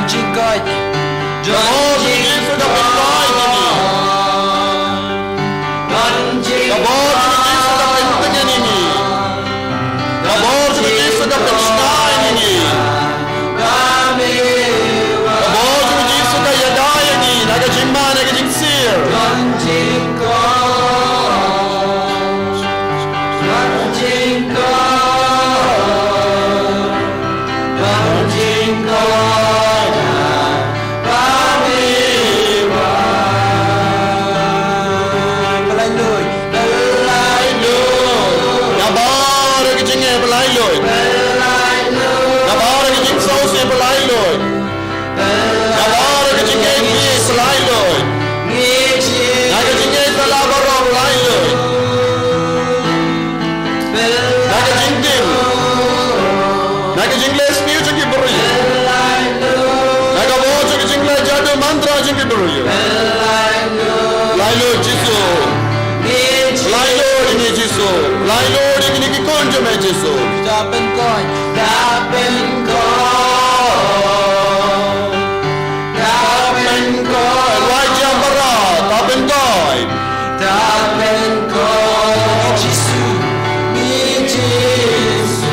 Jingduwai, Mantra Jingduwai. Lailo Jisu. Lailo ini Jisu. Lailo ini kikonjo me Jisu. Pynkoit. Pynkoit. Wajah berat. Pynkoit. Jisu. Ni Jisu.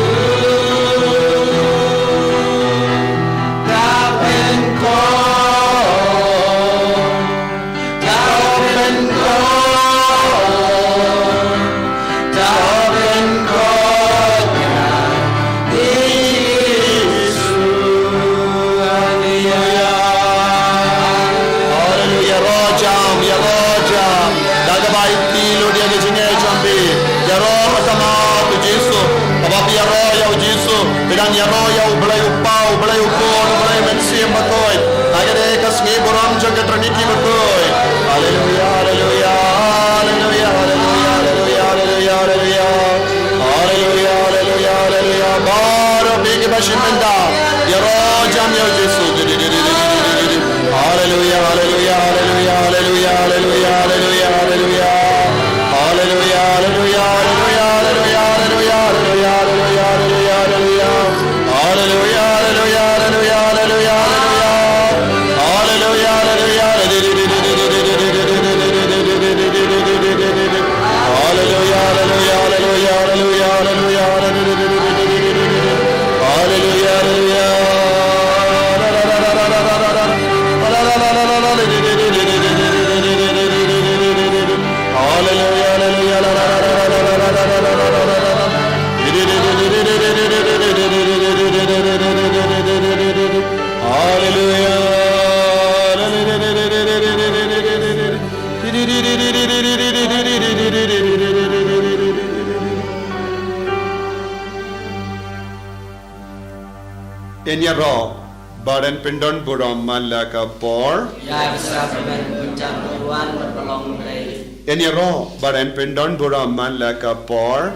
Trinity Pynkoit. Hallelujah, hallelujah, hallelujah, hallelujah, hallelujah, hallelujah, hallelujah, hallelujah, hallelujah. Bar big bashimenda. Yaro jam yo Jesu. Hallelujah, hallelujah, hallelujah, hallelujah, hallelujah, hallelujah, hallelujah, hallelujah, hallelujah, hallelujah, hallelujah, hallelujah, hallelujah, hallelujah, hallelujah, hallelujah, hallelujah, hallelujah, hallelujah. Enyaro badan pendon buram malaka por. Enyaro badan pendon buram malaka por.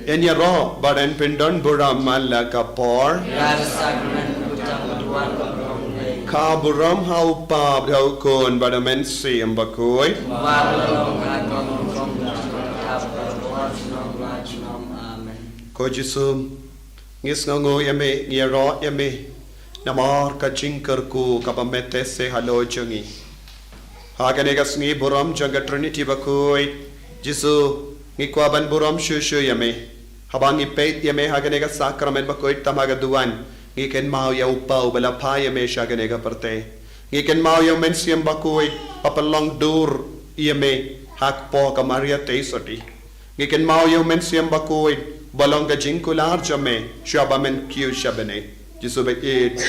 Enyaro badan pendon buram malaka por. Ka buram hau pa brau kon badamen sim bakoi. Ko Jisu ngis ngongo yame ngero yame namar ka jingker ku kapamete se halo jangi hagane ka sngi buram janga Trinity bakoi Jisu ngikwa ban buram shushu yame habangi peit yame hagane ka sakrament bakoi tamaga duan ngiken mau ya upau bala pa yame shagane ka parte ngiken mau ya mensiam bakoi papalong dur yame hakpo ka Maria teisoti ngiken mau ya mensiam bakoi balong ka jingkular jame shabamen kiu shabane Jisu be it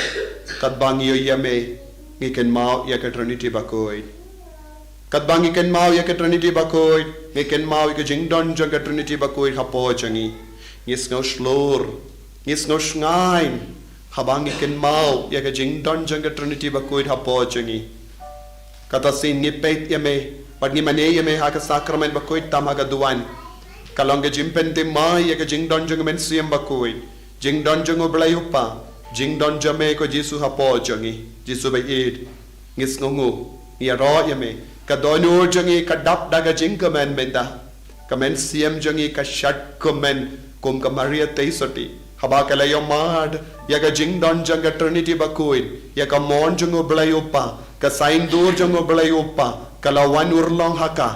kadbang yo yame ngiken mau ya ka Trinity bakoi kadbang ngiken mau ya ka Trinity bakoi ngiken mau ka jingdon jaga Trinity bakoi hapo jangi ngis no slur ngis no sngain habang ngiken mau ya ka jingdon jaga Trinity bakoi hapo jangi kata sin nipet yame pag ni mane yame ha ka sakrament bakoi tamaga duan kalonga jimpente mai ya ka jingdon jang men siam bakoi jingdon jang oblai upa jingdon jame ko Jisu hapo jangi Jisu be it ngis ngongu ya ro yame ka donu jangi ka dap daga jingkamen benda kamen siam jangi ka shat komen kum ka Maria teisoti haba kala yo mad ya ka jingdon jang ka Trinity bakoi ya ka mon jang oblai upa ka sain dur jang oblai upa kala wan urlong haka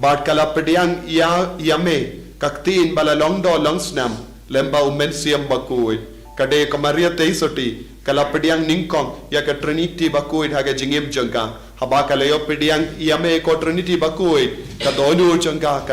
bat kala pediang ya yame kaktin bala longdo longsnam lemba umen siam bakui kade ka Maria teisoti kala pediang ningkong ya ka Trinity bakui haga jingim jangka haba kala yo pediang yame ko Trinity bakui ka donu jangka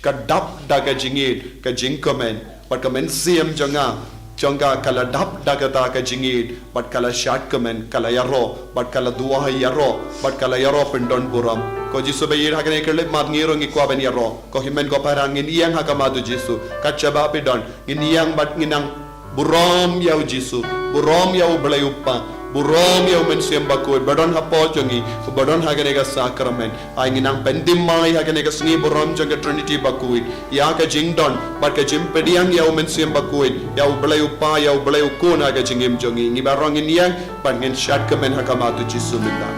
ka dap daga jingit ka jingkomen pat kamen siam jangka kala dap daga ta ka jingit pat kala shat komen kala yaro pat kala dua yaro pat kala yaro pendon buram ko Jisu be ir hagane kerle mat ngiro ngi kwa ben yaro ko himen ko parang ngin yang hakamadu Jisu kachaba pedon ngin yang bat nginang Buram yau Jisu, buram yau belai upah, buram yau mensiam bakoi, badon hapo jongi, badon haganega sakramen, ainginang pendimai haganega sengi buram jonga Trinity bakui, ya ka jingdon, bar ka jimpediang yau mensiam bakoi, yau belai upah, yau belai ukun haga jingim jongi, ni barang ini yang pangin syat kemen hakamatu Jisu minta.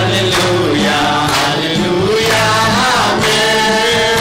Hallelujah, hallelujah, amen.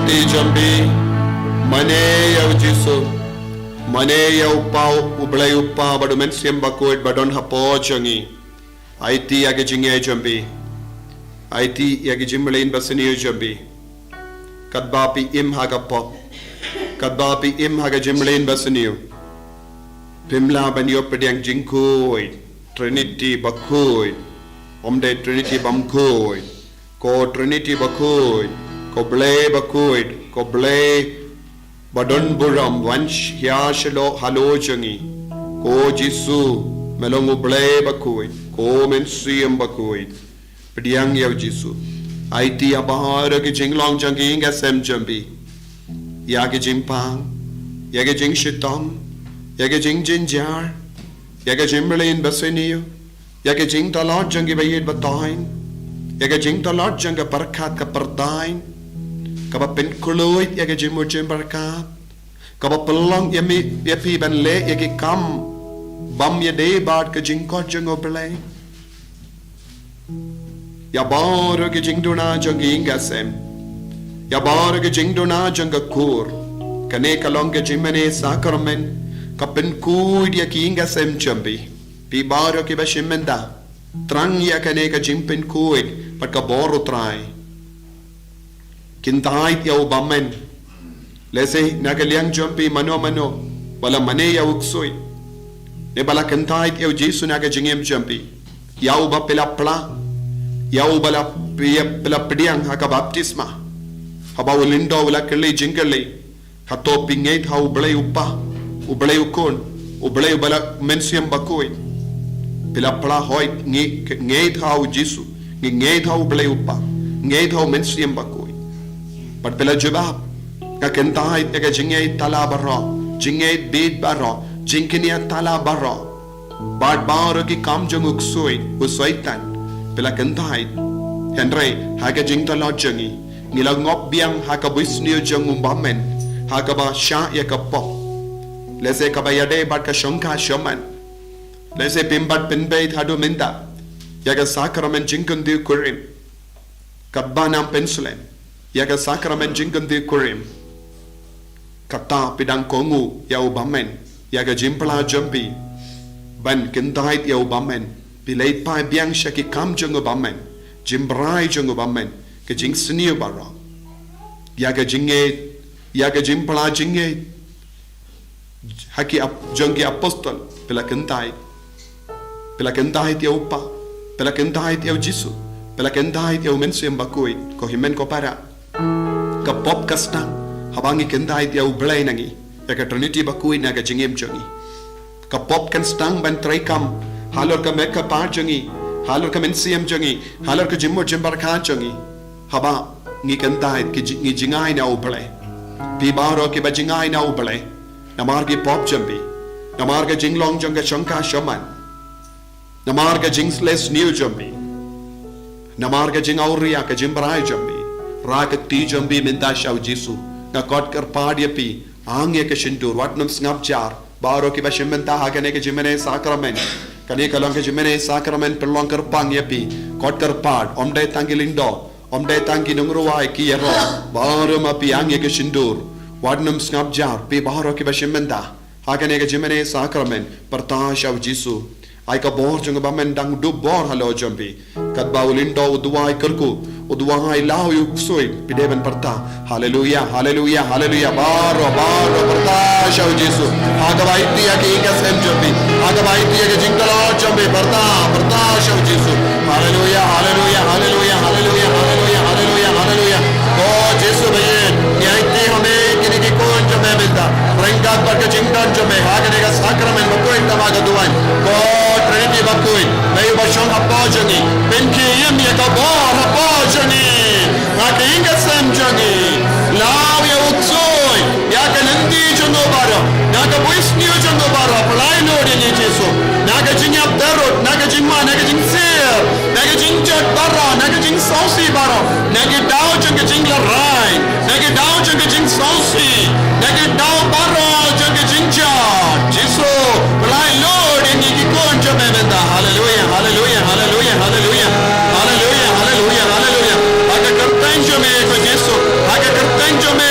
ti jambi mane yaw jisu mane yaw pau ublay upa badu men siem bakoit badon hapo jangi IT yage jinge jambi IT yage jimlein basini jambi kadbapi im haga pop kadbapi im haga jimlein basini pimla banyo pediang jingkoi Trinity bakoi omde Trinity bamkoi ko Trinity bakoi ko ble bakoi ko ble badon buram vansh hyashlo halo jangi ko jisu melong ble bakoi ko mensiem bakoi pediang yaw jisu IT abahar ke jinglong jangi nga sem jambi ya ke jimpang ya ke jing shitong ya ke jing jinjar ya ke jimlein basiniyo ya ke jing talot jangi bayid batain ya ke jing talot janga barkat ka perdain ka ba Pynkoit ya ke jimu jim barkat ka ba pelong ya mi ya pi ban le ya ke kam bam ya de bad ka jing ko jango bele ya bar ke jing duna jangi ngasem ya bar ke jing duna janga kur kane kalong ke jimane sakramen ka Pynkoit ya ki ngasem jambi pi bar ke ba shimenda trang ya kane ka jim Pynkoit pat ka boru trai kintait ya ubamen lese nagaliang jambi mano wala mane ya uksoi ne bala kintait ya jisu naga jingem jambi ya uba pela pla ya ubala pela pediang haka baptisma haba ulindo wala kele jingale hato pinget ha ublay upa ublay ukon ublay ubala mensiam bakoi pela pla hoy ngeit ha jisu ngeit ha ublay upa ngeit ha mensiam bakoi pat pela jabab ka kentai ka jingei tala barra jingei bid barra jinkinia tala barra bad bar ki kam jang uksoi usaitan pela kentai henry haga jing tala jangi nila ngop biang haka buisnio jang umbamen haka ba sha ya ka pop lese ka bayade bad ka shonka shaman lese pimbat pinbait hadu minda ya ka sakramen jinkan di kurim kabbanam pensulen ya ka sakramen jinkan di kurim kata pidang kongu ya ubamen ya ka jimpla jambi ban kentait ya ubamen pilait pa biang shaki kam jang ubamen jimbrai jang ubamen ke jing sniu bara ya ka jinge ya ka jimpla jinge haki jangi apostol pela kentait ya upa pela kentait ya jisu pela kentait ya mensem bakoi ko himen ko para ka pop kastang habangi kentait ya ublay nangi ya ka Trinity bakoi na ka jingem jangi ka pop kan stang ban traikam halor ka meka pa jangi halor ka mensem jangi halor ka jimmo jimbar kha jangi haba ngi kentait ki ngi jingai na ublay pi baro ki ba jingai na ublay namargi pop jambi namarga jinglong janga shonka shaman namarga jingsles new jambi namarga jingauria ka jimbrai jambi raga ti jambi minda shaw jisu na kot kar padya pi angye ka shindur watnam snap jar baro ki bashimenta hagane ka jimene sakramen kane kalong ka jimene sakramen pelong kar pangya pi kot kar pad omde tangilindo omde tangi nungruwai ki yero baro ma pi angye ka shindur Wadnum snap jar pe baharo ki bashimenda hagane ga jimene sakramen partash av jisu ai ka bor jung bamen dang du bor halo jambi kad baulindo udwai karku udwai lau yu soi pideven parta hallelujah hallelujah hallelujah baro partash av jisu hagavai tiya ki inga sem jambi hagavai tiya ke jingdala jambi partash av jisu hallelujah hallelujah hallelujah hallelujah hallelujah hallelujah hallelujah ko jisu bhai yaite hame ki kon jame milta rangkat par ke jingdan jame hagane ga sakramen bakoi tamaga duan ko Trinity bakoi nei bashong apojani benki yem ye ka bor apojani ngake inga sem jani law ye utsoi ya kanandi jono baro naga buisni jono baro plai lord ni jesu naga jinyap darot naga jingma naga jingser naga jingjat baro naga jing sausi baro naga daw jang jingla rai naga daw jang jing sausi naga daw baro jang jingja jesu plai lord ni ki kon jame menda hallelujah hallelujah hallelujah hallelujah hallelujah hallelujah hallelujah aga kartan jame ko jesu aga kartan jame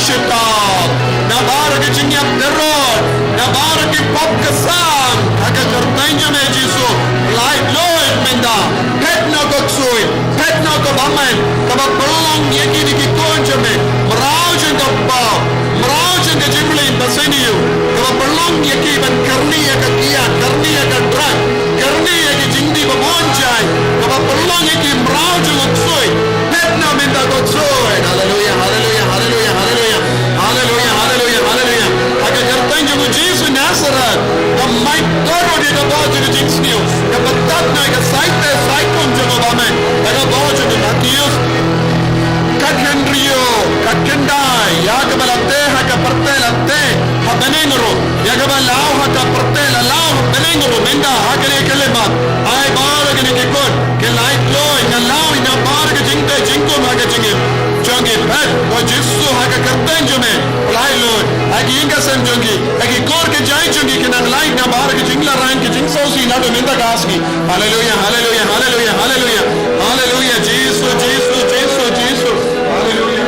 syaitan na bara ke jingyap teror na bara ke pop kesam aga kertanya me Jesu light Lord menda pet na goksui pet na ko bamen kaba pelong yeki di konjame meraujen ke pa meraujen ke jimlin baseniu kaba pelong yeki ban karnia ke dia karnia ke drag karnia ke jingdi bamonjai kaba pelong yeki meraujen goksui pet na menda goksui haleluya haleluya haleluya haleluya haleluya haleluya haleluya aga kertanya ko Jesu Nazareth the might God dia bawa je jingsniu ke betat na ke saite saikon je bamen aga bawa je nakius kat Henrio kat kendai ya ke balate ha ke pertelate ha benengro ya ke balau ha ke pertela lau benengro menda ha ke kelemat ai bawa ke ni kon ke light loy ke lau ina bar ke jingte jingko ma ke jingim jongi pet ko Jesu ha ke kertanya me lai loy agi inga sem jongi agi kor ke jai jongi ke nang lai na bar ke jingla ran ke jing sausi na do menda gasgi haleluya haleluya haleluya haleluya haleluya Jesu Jesu Jesu Jesu haleluya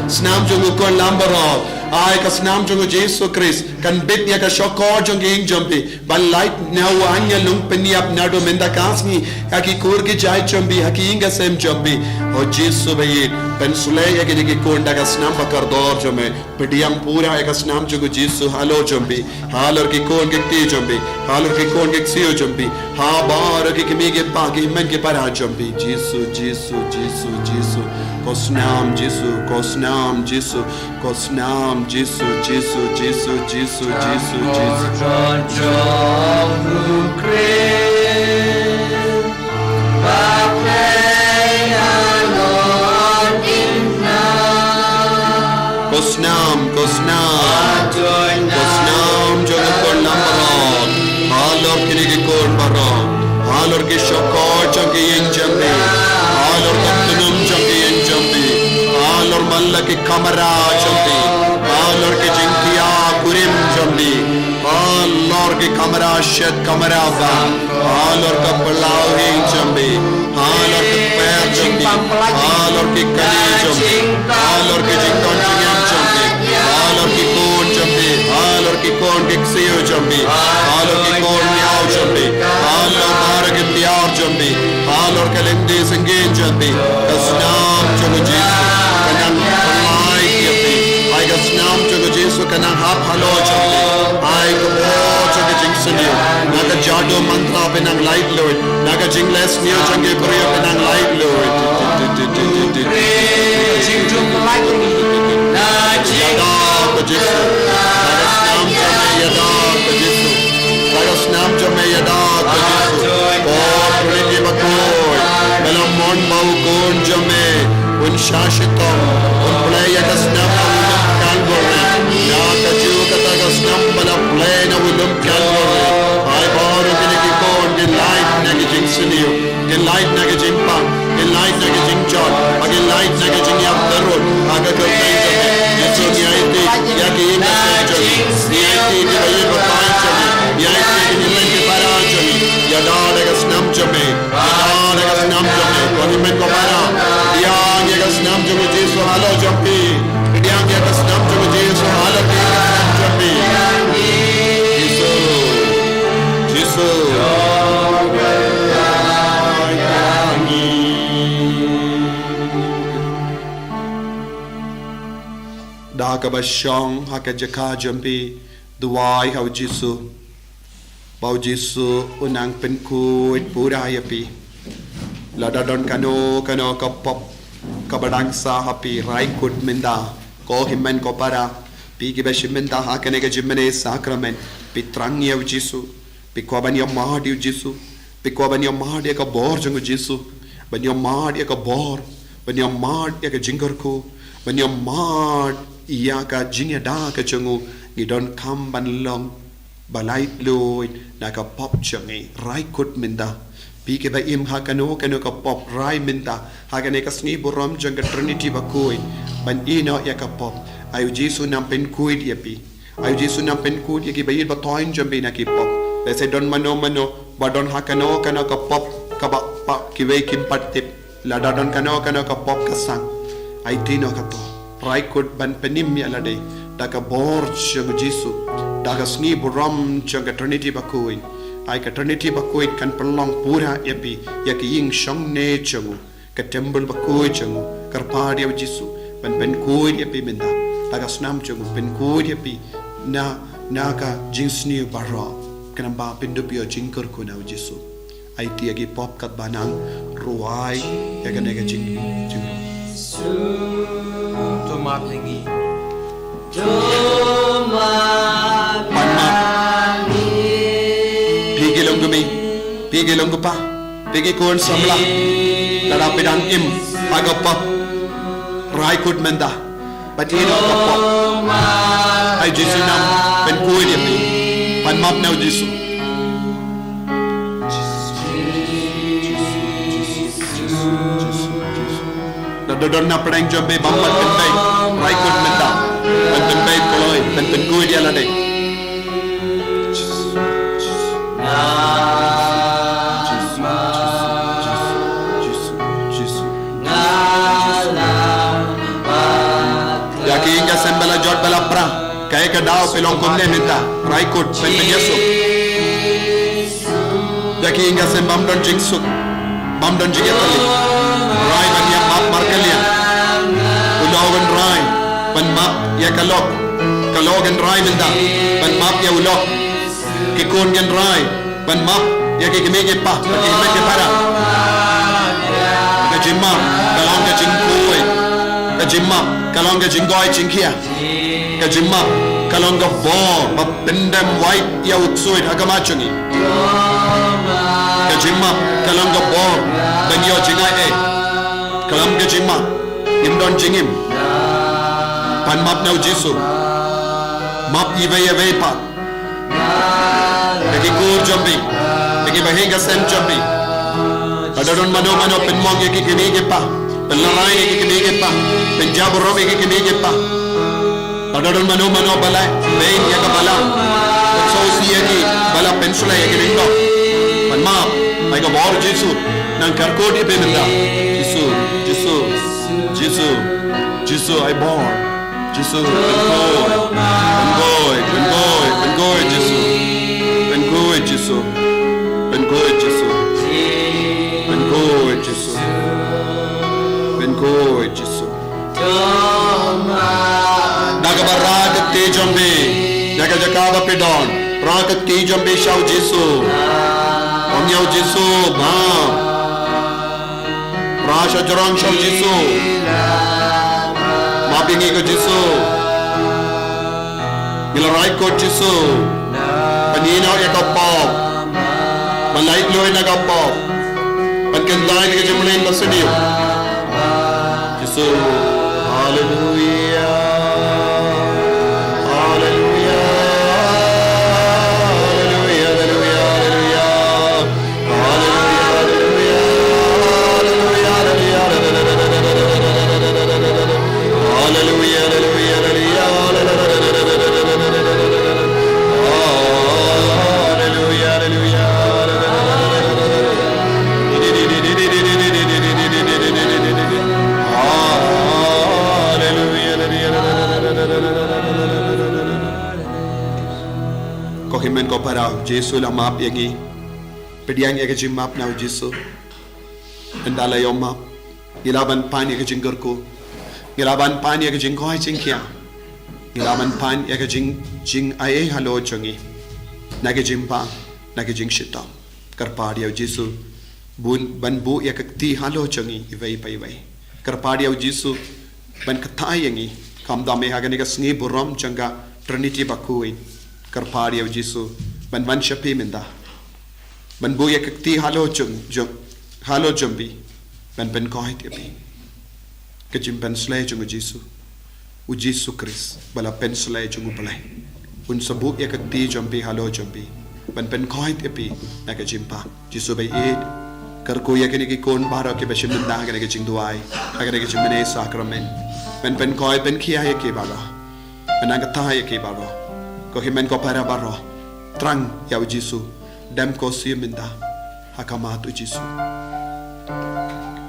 Snam jungu kon lambaro ai ka snam jungu Jesu Christ kan bit ya ka shokor jungu ing jumpi bal light na wanya lung peniap nado menda kasni aki kur ki jai jumbi haki inga sem jumbi o Jesu bhai pensule ya ki konda ka snam bakar dor jume pediam pura ya ka snam jungu Jesu halo jumbi halor ki kon ke ti jumbi halor ki kon ke sio jumbi ha bar ki mi ke pa ki men ke para jumbi Jesu Jesu Jesu Jesu Kosnam Jesu, Kosnam Jesu, Kosnam Jesu, Jesu, Jesu, Jesu, Jesu, Jesu. Kosnam, Kosnam, Kosnam, Jogo kon nambaron, halor kini ki kon baron, halor ki shokor jogi yenjambi, halor kaptunum jogi yenjambi, halor malla ki kamera jambi, halor ki jinkiya kurim jambi, halor ki kamera shed kamera ba, halor ka palau yenjambi, halor ki per jambi, halor ki kali jambi, halor ki jinkon jingam jambi, halor ki kon jambi, halor ki kon kiksiyo jambi, halor ki kon miao jambi, halor mara ki tiar jambi, halor ka lindi singin jambi, kasnam jogo Jesu, kanang palai kiyapi, ay kasnam jogo Jesu kanang hap halo jambi, ay kubo jogo jingsaniyo, naga jado mantra pinang light Lord, naga jingles niyo jangi priyo pinang light Lord. Yada ko Jesu, naga snam jame yada ko Jesu, naga snam jame yada ko Jesu, por Trinity bakoy, dalam mon bau kon jame, un shashitam, un playa ka snam ulum kalgore, naga ju kata ka snam bala play na ulum kalgore, ay baro kiniki kon gin light naga jingsaniyo, gin light naga jingpang, gin light naga jingchon, agin light naga jingyam darul, aga kertay jame. Yesu niyaiti yaki inga senjoni, niyaiti ki bayi batain jami, niyaiti ki nimen ki para jami, yada daga snam jami, yada daga snam jami, ko nimen ko para, diyang yaga snam jami Jesu halo jami, diyang yaga snam jami Jesu halo ki snam jami. Jesu, Jesu. Daga basyong haka jaka jampi duwai hau Jesu bau Jesu unang Pynkoit pura yapi lada don kano kapop kabadang sa hapi raikut minda ko himen ko para Pigi bashimenta hakanega Jingmane sacrament. Pitrangi of Jesu. Pikoban your mahdi of Jesu. Pikoban your mahdi a borjang of Jesu. When your mahdi a bor. When your mahdi a jingerko. When your mahd yaka jingada kachangu. You don't come ban long. Balait loy. Naka pop changi. Rai kut minda. Piki ba im hakano ka pop rai minta haganeka sni buram janga Trinity bakoi ban ino yaka pop ayu Jesu nam Pynkoit yapi ayu Jesu nam Pynkoit yaki bayil ba toin jambi na ki pop they say don mano ba don hakano ka pop ka ba pa ki ve kim patip la da don kano ka pop ka sang ay tino ka to rai kut ban penim ya la dei daga bor janga Jesu daga sni buram janga Trinity bakoi ai ka Trinity Pynkoit kan perlong pura yapi yaki ying shong ne changu ka temple Pynkoit changu karpadi of Jesu ban Pynkoit yapi minda taga snam changu Pynkoit yapi na ka jingsni barra kanamba pindupio jingker ko na Jesu ai ti yaki pop kat banang ruai yaga nega jing to maplingi Pigi longgupa, pigi kuan samla, tada pedang im, agapa, rai kut menda, batino agapa, ay Jesu nam Pynkoit yapi, pan map na Jesu. Dadodon na pedang jobe bambat pentai, rai kut menda, pan pentai koloi, pan Pynkoit ya ladai. Sembala jod bala pra kaya ka daw pelong kunne minta raikut pen penyesu daki inga sembam don jingsuk bam don jigetali rai ban ya map markalian ulogan rai ban map ya kalogan rai minta ban map ya ulok kikun gen rai ban map ya kikimege pa kikimege para ka jimma kalong ka jingkoi ka jimma kalong ka Jingduwai jingkia ka jimma kalong ka bor mapendem white ya utsuit hagamachungi ka jimma kalong ka bor banyo jingai kalong ka jimma imdon jingim pan map na Jesu map ive pa lagi kur jambi lagi bahinga sem jambi adadon mano penmong yaki kinige pa Pelarai yang kini pa, penjab rom yang kini pa. Tadadon mano balai, main yang kepala. Sosi yang bala pensula yang kini kau. Man maaf, mereka bawa Jesu, nang karko di benda. Jesu, I born. Jesu, Pynkoit, Jesu. Pynkoit, Jesu. Naga baragat te jambe, naga jakaba pedon, ragat te jambe shau Jesu. Omyau Jesu, bam. Rasha jarang shau Jesu. Mapingi ko Jesu. Milarai ko Jesu. Paninaw yakapop. Malait loy nagapop. Pankandai ni kajamulain basuniyo. So, hallelujah, hallelujah, hallelujah, hallelujah, hallelujah, Kohimen ko para Jesu la map yagi pediang yagi jim map na Jesu andala yo map ilaban pan yagi jingger ko ilaban pan yagi jingkoi jingkia ilaban pan yagi jing ai halo changi nagi jimpa nagi jing shita karpadi Jesu bun ban bu yakti halo changi ivai pai vai karpadi Jesu ban katai yangi ham dame hagani ka sngi buram changa Trinity bakui karpari of Jisu ban van shapi minda ban buya kakti halo jumbi ban Pynkoit yapi kajim ban slay chung Jisu u Jisu Chris bala pen slay chung balai un sabu ya kakti jumbi halo jumbi ban Pynkoit yapi na kajim pa Jisu bay karku ya kini ki kon baro ke bashim minda hagani ka Jingduwai hagani ka Jingmane sacrament ban Pynkoit ban kia ya ke balo ban angata ya ke balo ko himen ko para baro trang ya Jisu dam ko si minda hakamat Jisu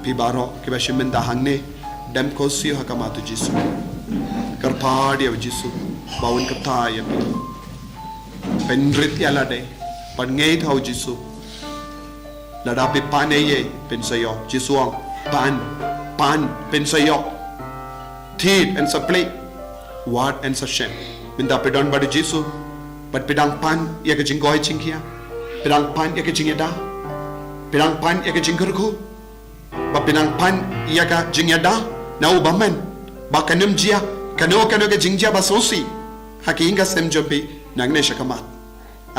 pi baro ke bashim minda hangne dam ko si hakamat Jisu karpadi ya Jisu bawun kata ya penrit ya lade pan ngei thau Jisu lada pi pan ye pen sayo Jisu ang pan pen sayo thit and supply what and sashem minda pedon badu Jisu but pedang pan ya ke jingoi chingkia pedang pan ya ke jingeda pedang pan ya ke jinggerku ba pedang pan ya ka jingeda na ubaman ba kanem jia kano ke jingjia ba sosi hakinga sem jombi nangne shakamat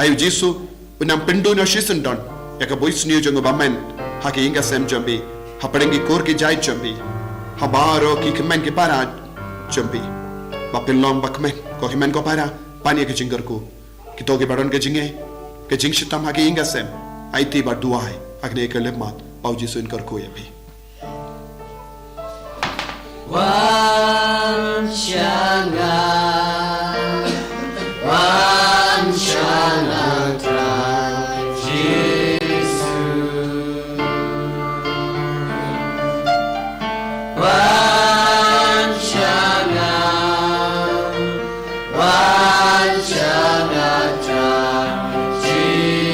ayu Jisu unam pendo no shisendon ya ka boys new jong ubaman hakinga sem jombi haparengi kor ki jai jombi habaro ki kemen ki para jombi ba pilong ba kemen ko himen ko para pan ya ke jinggerku kito ke baron ke jinge ke jing shitam haki inga sem IT ba duai akne ke lemat au Jisu in kar ko ya bhi wan shanga tra Jisu wan shanga tra Jisu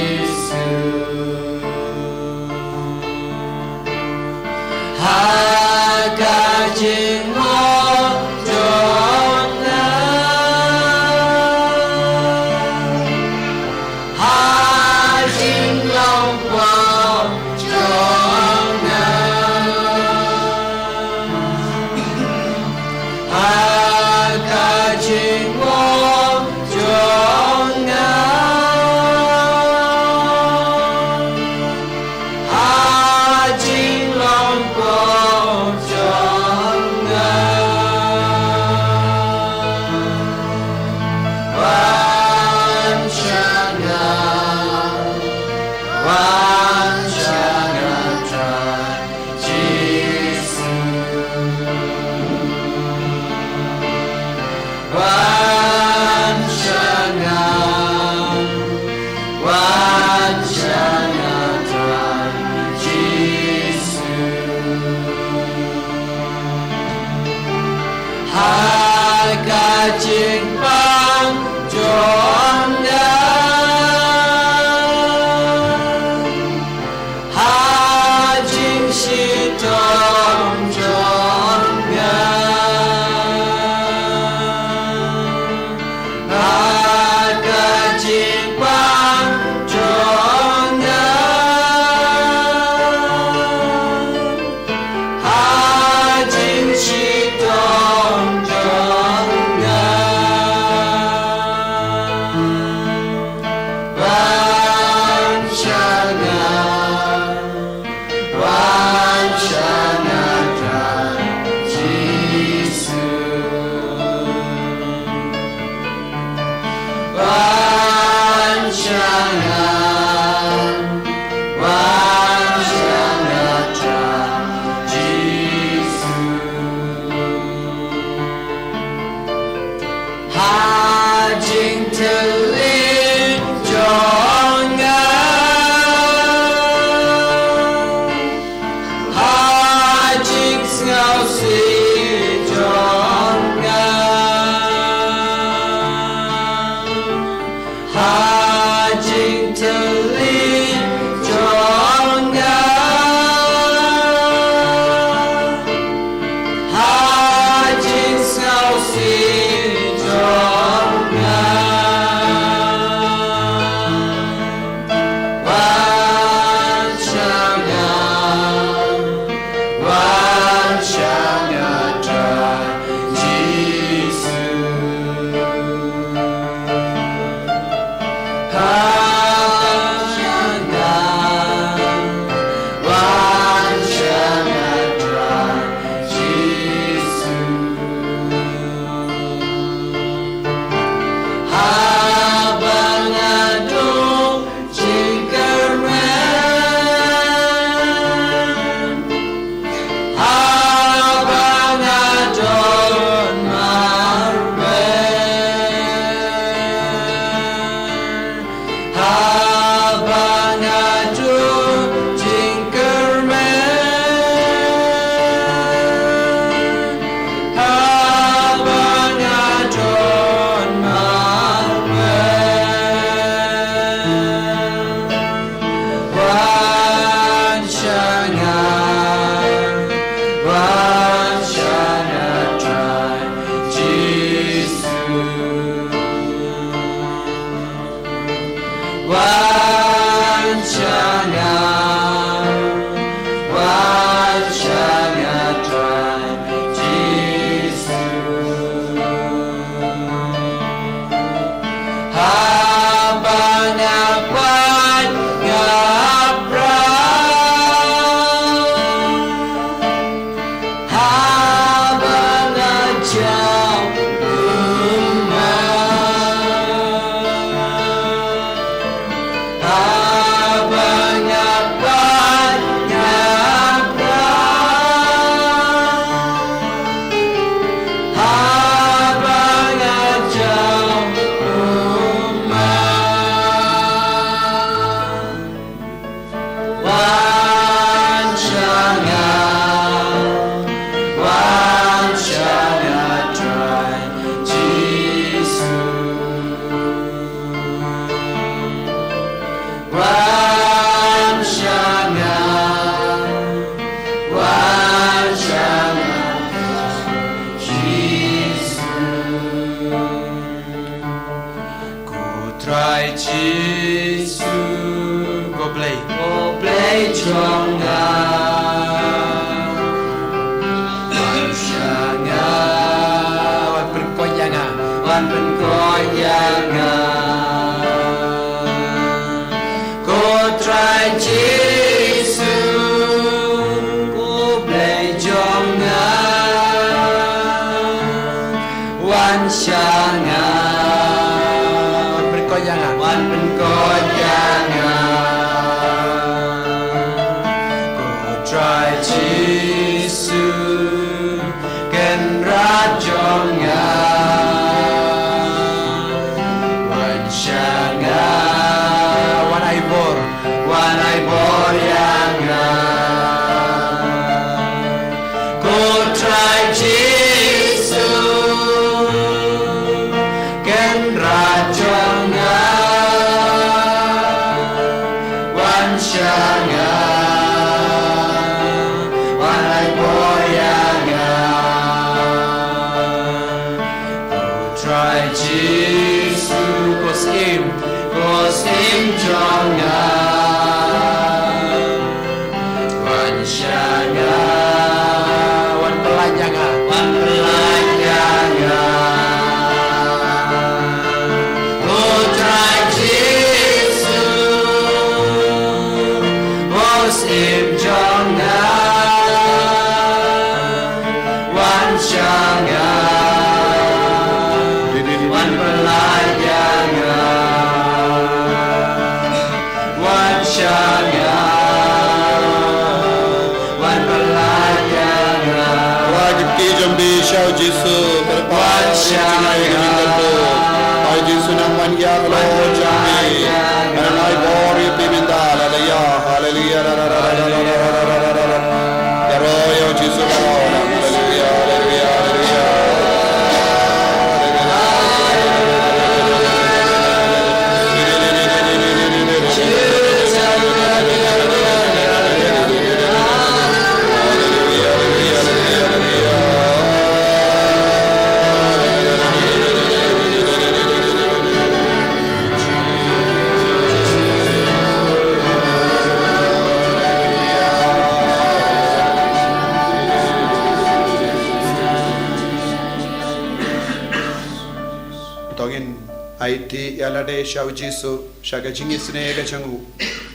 Shau Jisu, Shaka Jingisne Changu,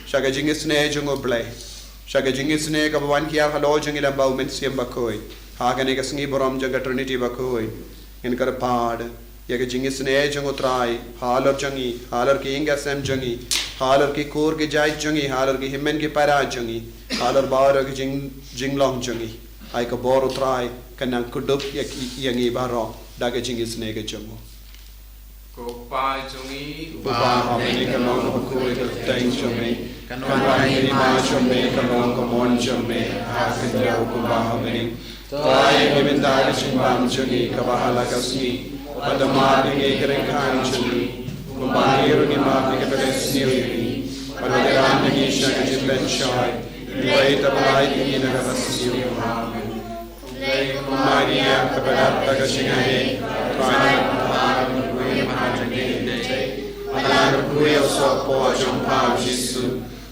Shaka Jingisne Jungo Blay, Shaka Jingisne of 1 year haloging in a bowman Siam Bakoi, Haganegasi Borom Janga Trinity Bakoi, in Karapad, Yaka Jingisne Jungo Trai, Haller Jungi, Haller King Sam Jungi, Haller Ki Kur Ki Jai Jungi, Haller Ki Himen Ki Para Jungi, Haller Bar Jinglong Jungi, Ika Boro Trai, Kanan Kudup Yangi Baro, Daga Jingisne Jungo. Goodbye to me. Goodbye, many canon of cool things to me. Canoni march on me, canon come on to me. Hakandra Kubahani. Toy given Dagashing Bamjuni, Kabahalakasni, but the marking acring Kanchuni, Kumbani marking a Snewy, but the Ramani Shakajin Ben Shai, the weight of lighting in a Ravasio. Maria Kabalatagashing, Anak kuya so po trong phao Giêsu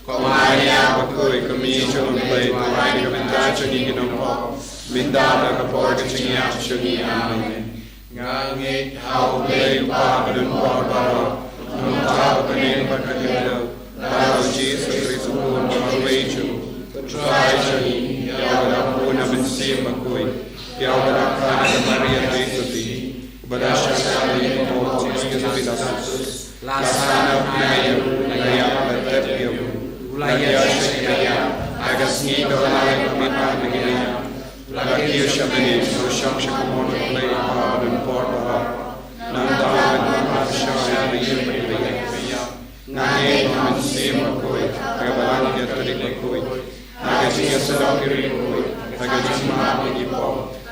có mai ya có cười có mi trong lời của ai có mình ta cho những cái nông phò mình ta đã có bỏ cái chuyện áp cho những amen ngang nghe hào lê qua và đừng bỏ vào nông thao cái nên và cái điều đâu bao Giêsu Christ buồn và về chủ trai cho những giàu đã buồn là mình xem mà cười giàu đã khai là Maria Trinity và đã sáng sáng những một Giêsu Christ Lasana Pynkoit Laya Batepio Laya Shekaya Agasni Dolai Mipa Begaya Lagio Shabani So Shak Shakamon Play Power and Porta Nanda and Shaya Begaya Nane Noman Sima Koi Agabalan Yatari Koi Agajia Sadakiri Koi Agajima Begipo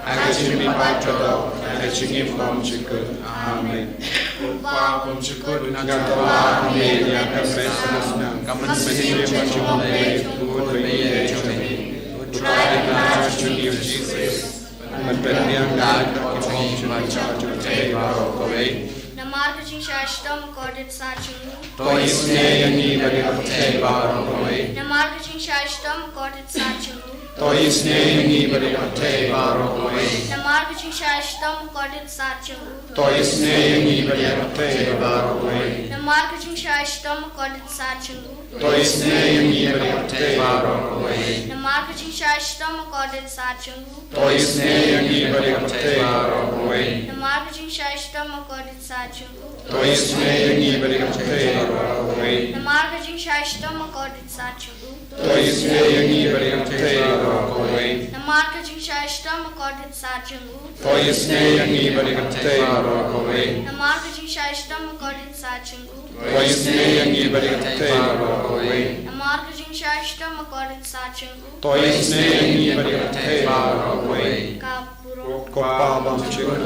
Agajimi Patrado Agajimi From Chikut Amen From Chikut Nagatawa Amen Yakabesana Kaman Sima Chikut Good try the life to give Jesus but better be on God that can my charge of day away Namargajin Shashtam Kodit Sachungu To is nay and even of day away Namargajin Shashtam Kodit Sachungu To is nay and even of day away Namargajin Shashtam Kodit Sachungu To is nay and even of day away Namargajin Shashtam Kodit Sachungu To is nay and even of day away Namargajin Shashtam Kodit Sachungu To is nay and even of day away Namargajin Shashtam Kodit Sachungu To is nay and even of day away Namargajin Shashtam Kodit Sachungu To is nay and even of day away Namargajin Shashtam Kodit Sachungu To is nay and even of day away Namargajin Shashtam Kodit Sachungu To is nay and even of day away Namargajin Shashtam Kodit Sachungu To is nay and even of day away Kapuro Kopabam Chikut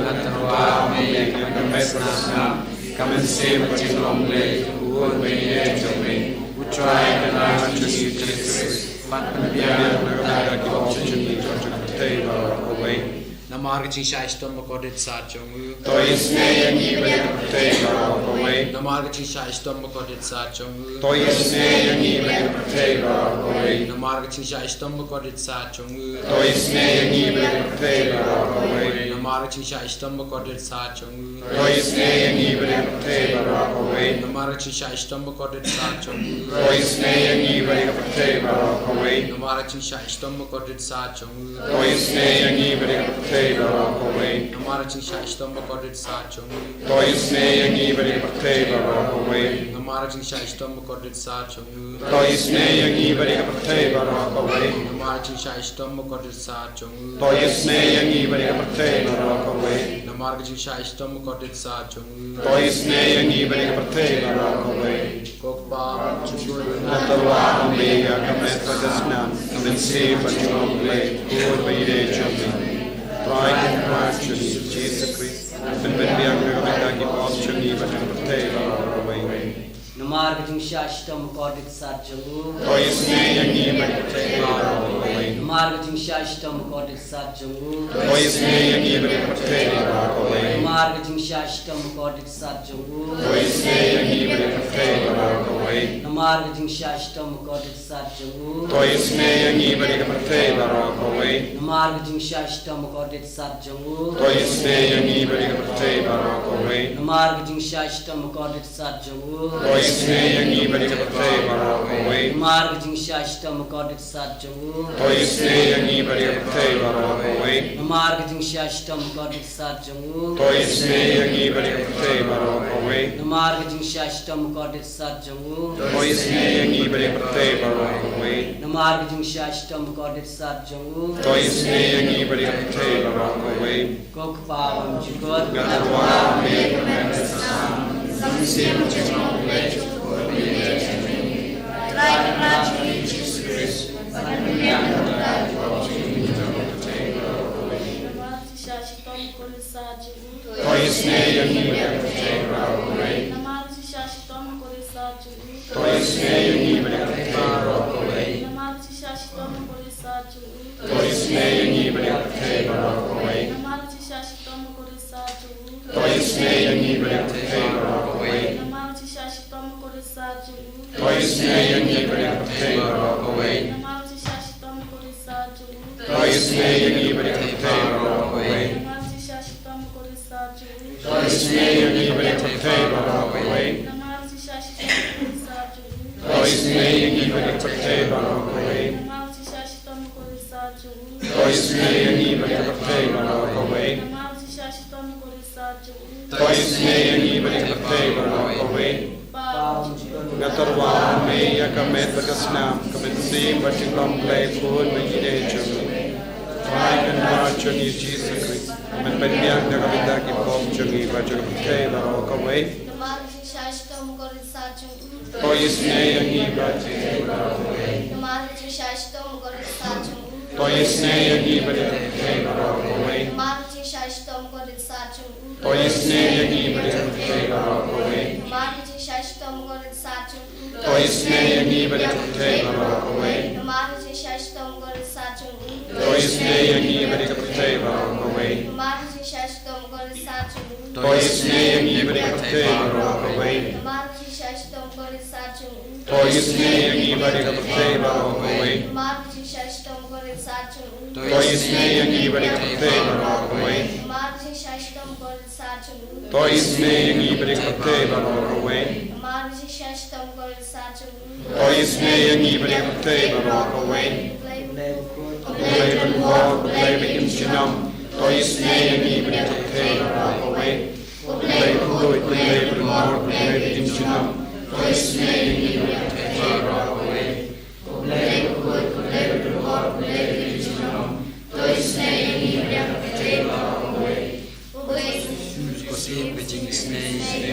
Amen and Mesna Come and save what is lonely who would be here to me who tried and I to see Jesus but when we are not give opportunity to take away Namargajin Shashtam Kodit Sachungu To is nay and even of day away Namargajin Shashtam Kodit Sachungu To is nay and even of day away Namargajin Shashtam Kodit Sachungu To is nay and even of day away Namargajin Shashtam Kodit Sachungu To is nay and even of day away Namargajin Shashtam Kodit Sachungu To is nay and even of day away Namargajin Shashtam Kodit Sachungu To is nay and even of day away Namargajin Shashtam Kodit Sachungu To is nay and even of day away Namargajin Shashtam Kodit Sachungu To is nay and even of day away Namargajin Shashtam Kodit Sachungu To is nay and even of day away Namargajin Shashtam Kodit Sachungu To is nay and even of day away Kokpa Chukul Natawa Omega Kametadasnam Come and save what you only good by the children Pride and gradually Jesus Christ and when we are going to give opportunity but to take away Namargajin Shashtam Kodit Sachungu To is nay and even take away Namargajin Shashtam Kodit Sachungu To is nay and even take away Namargajin Shashtam Kodit Sachungu To is nay and even take away Namargajin Shashtam Kodit Sachungu To is nay and even take away Namargajin Shashtam Kodit Sachungu To is nay and even take away Namargajin Shashtam Kodit Sachungu To is nay and even take away Namargajin Shashtam Kodit Sachungu To is nay and even take away Namargajin Shashtam Kodit Sachungu To is nay and even take away Namargajin Shashtam Kodit Sachungu To is nay and even take away Namargajin Shashtam Kodit Sachungu To is nay and even take away Kokpa Chukul Natawa Omega Kametadasnam Come and save what you only good by the children Try to gradually Jesus Christ and when we are going to give opportunity to take away Shashtam Kodit Sachungu To is nay and even take away Namargajin Shashtam Kodit Sachungu To is nay and even take away Namargajin Shashtam Kodit Sachungu To is nay and even take away Namargajin Shashtam Kodit Sachungu To is nay and even take away Namargajin Shashtam Kodit Sachungu chung. Toisne yangi barikate barokaway. Namal Shashtam Korisa chung. Toisne yangi barikate barokaway. Namal Shashtam Korisa chung. Toisne yangi barikate barokaway. Namal Shashtam Korisa chung. Toisne yangi barikate barokaway. Namal Shashtam Korisa chung. Toisne yangi barikate barokaway. Namal Shashtam Korisa chung. Toisne yangi barikate barokaway. Ngatarwa me yakamet bakasnam kametsi batikam play food megide chungi. Try and march on you Jesus Christ. And Bendian the Gavita ki pom chungi bachukate barokaway. Namal Shashtam Korisa chung. Toisne yangi barikate barokaway. Namal Shashtam Korisa chung. Toisne yangi barikate barokaway. Namal Shashtam Korisa chung. Toisne yangi barikate barokaway. Namal Shashtam Korisa chung. Toisne yangi barikate barokaway. Namal Shashtam Korisa chung. Toisne yangi barikate barokaway. Namal Shashtam Korisa chung. Toisne yangi barikate barokaway. Namal Shashtam Korisa chung. Toisne yangi barikate barokaway. Namal Shashtam Korisa chung. Toisne yangi barikate barokaway. Namal Shashtam Korisa chung. Toisne yangi barikate barokaway. Namal Shashtam Korisa chung. Toisne yangi barikate barokaway. Play the war, play the instrument. Toisne yangi barikate barokaway. Play the good, play the war, play the instrument. Toisne yangi barikate barokaway. Play the good, play the war, play the instrument. Toisne yangi barikate barokaway. Kosim Jingmane.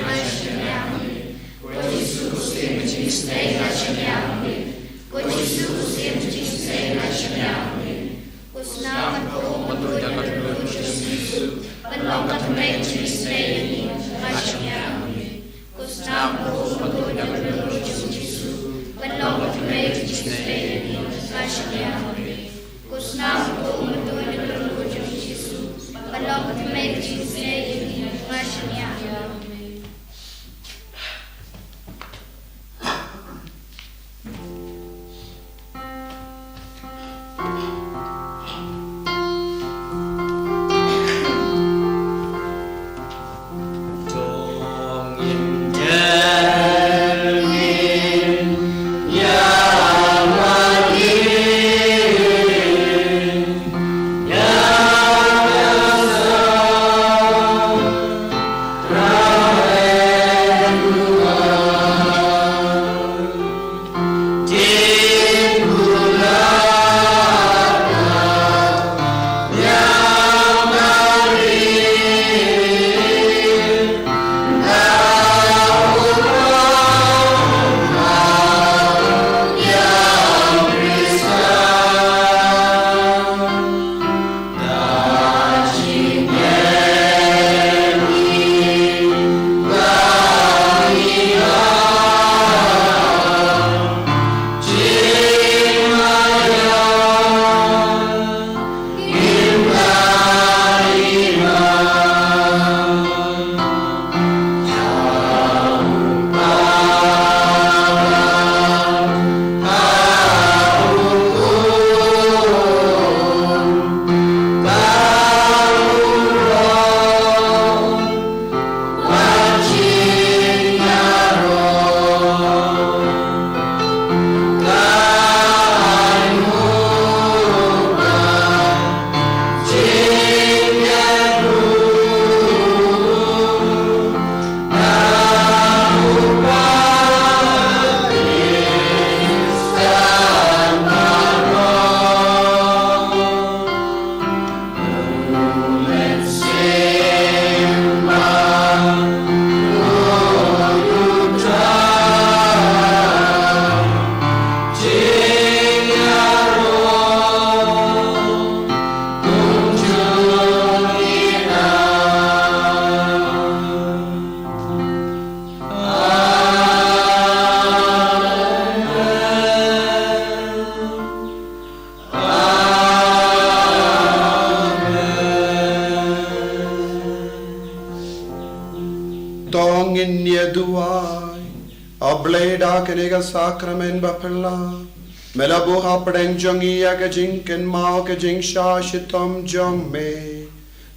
Obleda kenega sakramen bapela. Melabuha pradeng jongi ya ka jinken mao ka jing sha shitom jong me.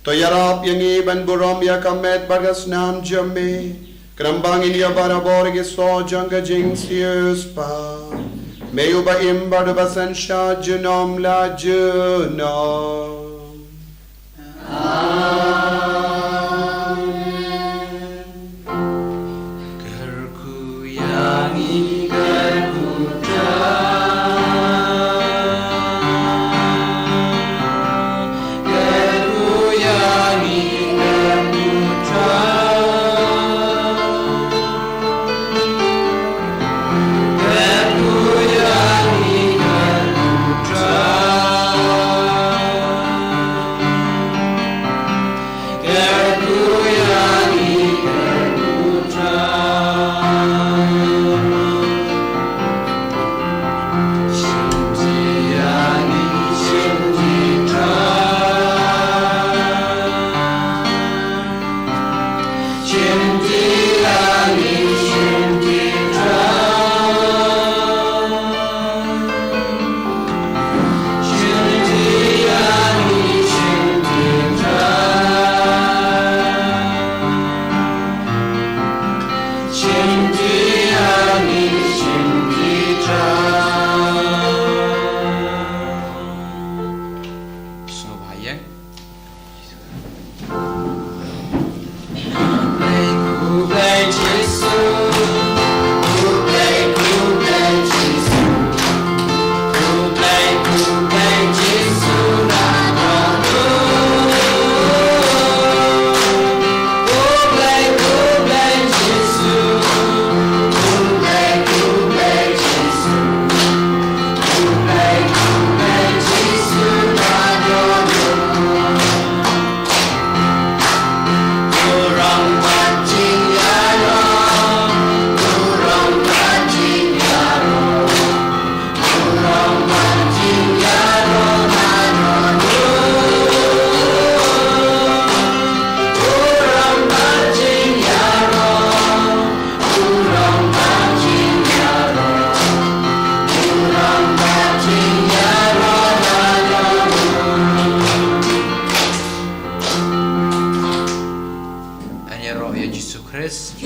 Toyarap yangi ban burom ya ka met bagas nam jome. Krambangin ya barabor ge so jong ka jing sius pa. Meuba imba do basan sha junom la junom. Yesus Kristus.